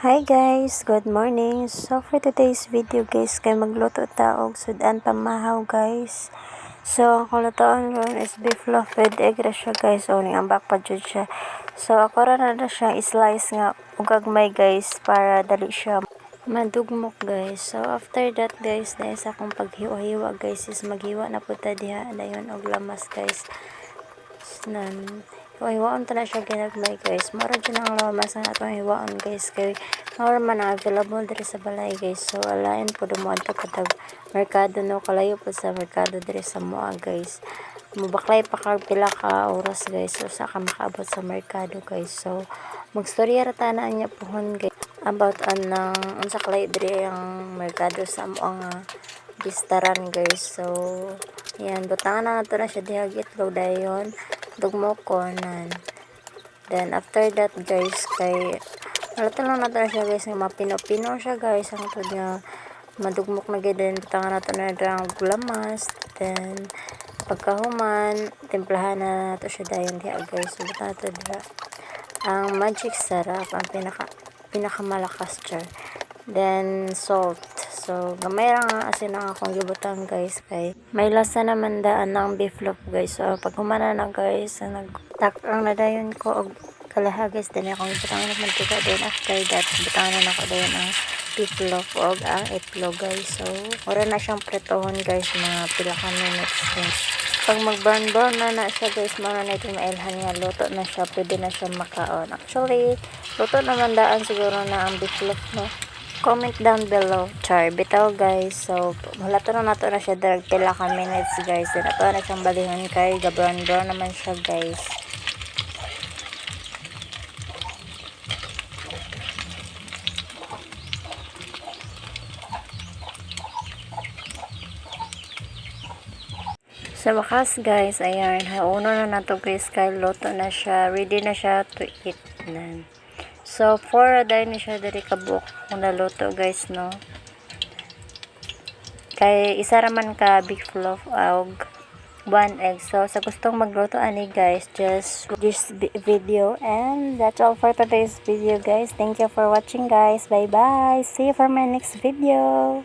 Hi guys, good morning. So for today's video guys, kay magluto ta og sudan pamahaw guys. So ang kulutoan ron is beef loaf with egg ra siya guys. O ning ambak pa jud siya. So ako ra na siya slice nga ug gagmay guys para dali siya madugmok guys. So after that guys, dahil sa akong paghiwa-hiwa guys is maghiwa na pud ta diha dayon og lamas guys. Nan hiwaon ta na siya ginagmay guys. Mura dyan ang lamas na atong hiwaon guys. Kay mura man ang available diri sa balay guys. So alain po dumuan ta katag merkado no. Kalayo po sa merkado diri sa mua guys. Mubaklay pa kag pila ka oras guys. So sa ka makaabot sa merkado guys. So magstorya ra ta na niya pohon guys. About anang unsa kalay diri ang merkado sa mua nga bistaran guys. So yan, butangan na nato na siya dihag itlog dayon dugmokonan. Then after that guys, kay wala lang nato na siya guys nga mapino-pino siya guys ang tud nga madugmok na gid. Then butangan nato na ang lamas. Then pagkahuman timplahan na nato siya dayon diha guys. So butangan nato dira ang magic sarap, ang pinakamalakas char. Then salt. So gamay ra nga asin ang akong gibutang guys, kay may lasa naman daan ng beef loaf guys. So pag humana na guys, nagtakang na dayon ko og kalaha guys. Then akong gibutang ng mantika. Then after that butang na nako dayon ang beef loaf og ang itlog guys. So ora na siyang pretohon guys, mga pila ka minutes guys. Pag mag-brown na siya guys, mga na ito mailhan nga luto na siya, pwede na siya makaon. Actually luto naman daan siguro na ang beef loaf no. Comment down below char bitaw guys. So hulato na nato na siya direct pila ka minutes guys. Then ato na siyang balihon kay brown naman siya guys. Sa wakas guys, ayan, hauno na nato guys kay luto na siya, ready na siya to eat na. So 4 day na siya diri kabuk kung naluto guys no. Kay isa raman ka beef loaf og 1 egg. So sa gustong magluto ani guys, just this video, and that's all for today's video guys. Thank you for watching guys. Bye bye. See you for my next video.